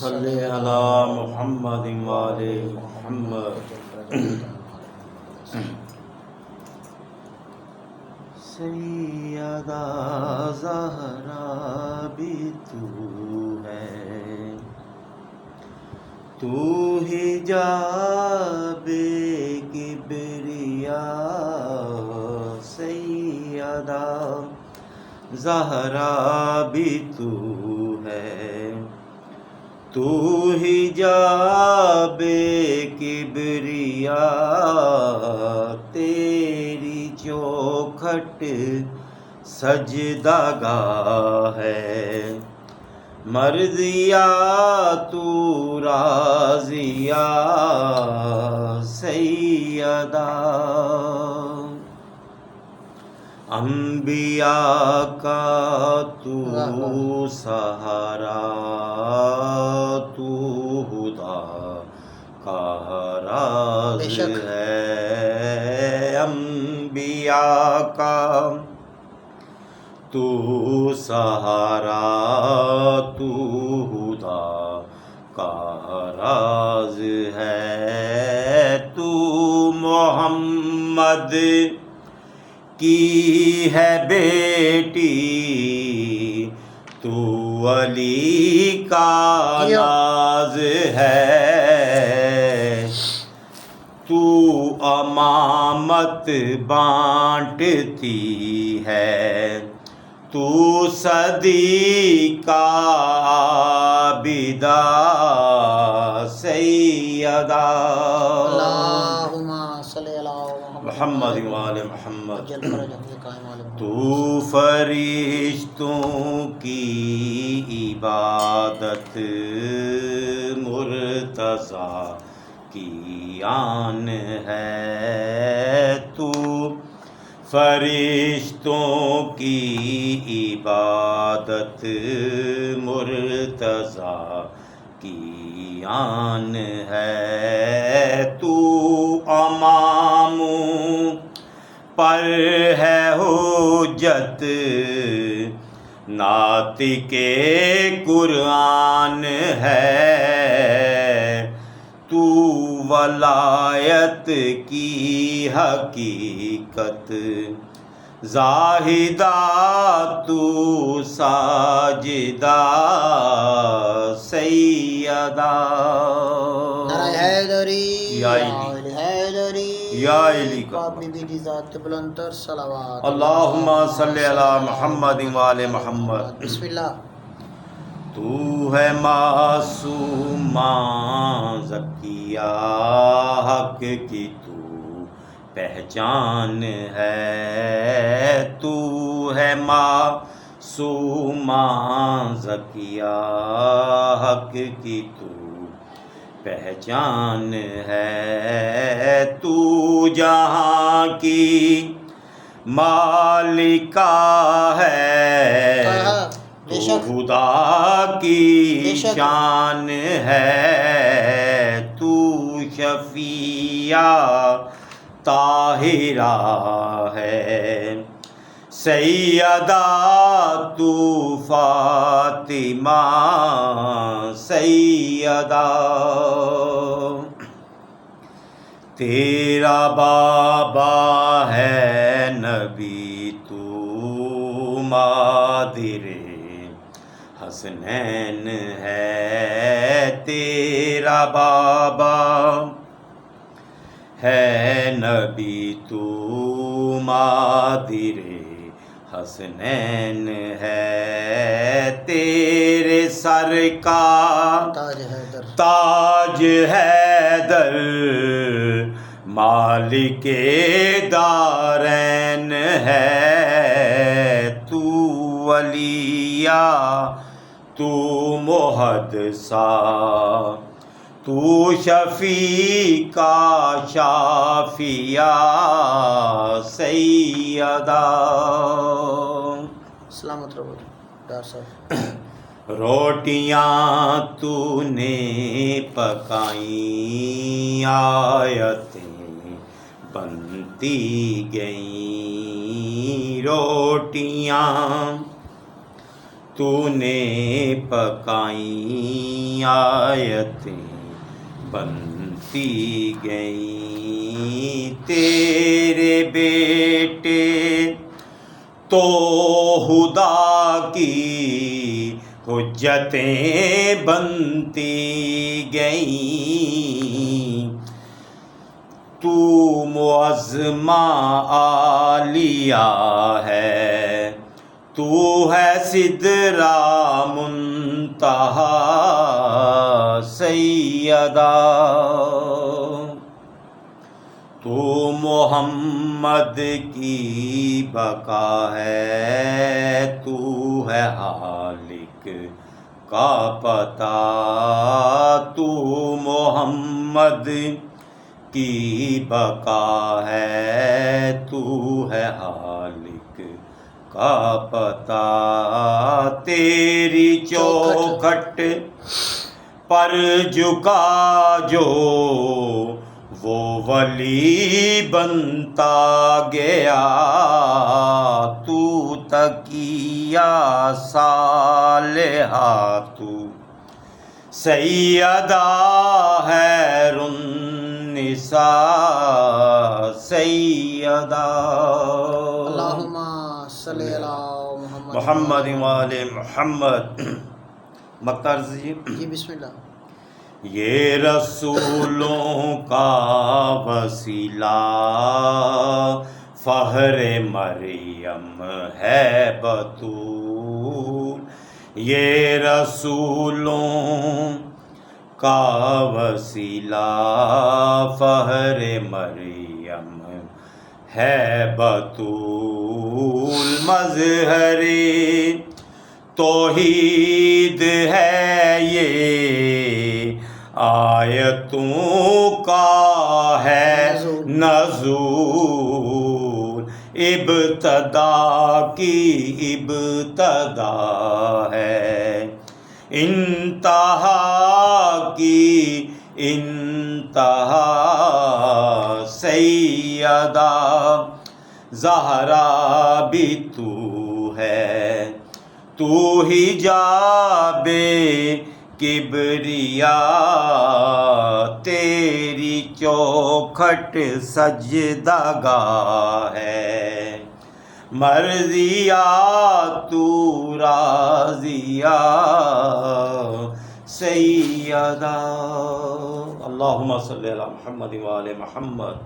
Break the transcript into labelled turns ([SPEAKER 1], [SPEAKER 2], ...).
[SPEAKER 1] صلی علی محمد وآل محمد۔ سیدہ زہرا بھی تو ہے، تو حجاب کبریا۔ سیدہ زہرا بھی تو ہے، تو حجاب کبریا۔ تیری چوکھٹ سجدہ گاہ ہے، مرضیہ تو راضیہ۔ سیدہ انبیاء کا تو سہارا، تو خدا کا راز ہے۔ انبیاء کا تو سہارا، تو خدا کا راز ہے۔ تو محمد کی ہے بیٹی، تو علی کا ناز ہے۔ تو امامت بانٹتی ہے، تو صدیقہ عابدہ۔ سیدہ
[SPEAKER 2] اللہم صلی علی
[SPEAKER 1] محمد وآل محمد۔
[SPEAKER 2] محمد۔
[SPEAKER 1] تو فرشتوں کی عبادت، مرتضیٰ کی آن ہے۔ تو فرشتوں کی عبادت، مرتضیٰ کی آن ہے۔ تو اماموں پر ہے حجت، ناطق قرآن ہے۔ تو ولایت کی حقیقت، زاہدہ تو ساجدہ۔ سیدہ
[SPEAKER 2] نعرہ حیدری،
[SPEAKER 1] یا
[SPEAKER 2] حیدری،
[SPEAKER 1] یا علی کا
[SPEAKER 2] اپنی بیٹی ذات بلند تر صلوات۔
[SPEAKER 1] اللہم صلی علی محمد وآل محمد۔
[SPEAKER 2] بسم اللہ۔
[SPEAKER 1] تو ہے معصومہ زکیہ، حق کی تو پہچان ہے۔ تو ہے معصومہ زکیہ، حق کی تو پہچان ہے۔ تو جہاں کی مالکہ ہے، تو خدا کی شان ہے۔ تو شفیعہ طاہرہ ہے، سیدہ تو فاطمہ۔ سیدہ تیرا بابا ہے نبی، تو مادر حسنین ہے۔ تیرا بابا ہے نبی، تو مادر حسنین ہے۔ تیرے سر کا تاج حیدر، مالک دارین ہے۔ تو ولیہ تو محدثہ، تو شفیع کا شافیہ۔ سیدہ
[SPEAKER 2] سلامت رہو ڈاکٹر صاحب۔
[SPEAKER 1] روٹیاں تو نے پکائیں، آیتیں بنتی گئیں۔ روٹیاں تو تو نے پکائیں آیتیں بنتی گئیں، تیرے بیٹے تو خدا کی حجتیں بنتی گئیں، تو معظمہ عالیہ ہے، تو ہے سدرہ منتہا سیدہ، تو محمد کی بقا ہے، تو ہے خالق کا پتہ، تو محمد کی بقا ہے، تو ہے خالق کا پتہ، تیری چوکھٹ پر جھکا جو وہ ولی بنتا گیا، تو تقیہ صالحہ، تو سیدہ خیر النساء سیدہ،
[SPEAKER 2] اللہم صلی علی محمد
[SPEAKER 1] محمد وآل محمد۔ مقطع
[SPEAKER 2] جی بسم اللہ۔
[SPEAKER 1] یہ رسولوں کا وسیلہ فخر مریم ہے بتول، یہ رسولوں کا وسیلہ فخر مریم ہے بتول، مظہر توحید ہے یہ آیتوں کا ہے نزول، ابتدا کی ابتدا ہے، انتہا کی انتہا سیدہ، زہرا بھی تو ہے، تو حجاب کبریاء، تیری چوکھٹ سجدہ گاہ ہے، مرضیہ تو راضیہ سیدہ، اللہم صلی علی محمد وآل محمد۔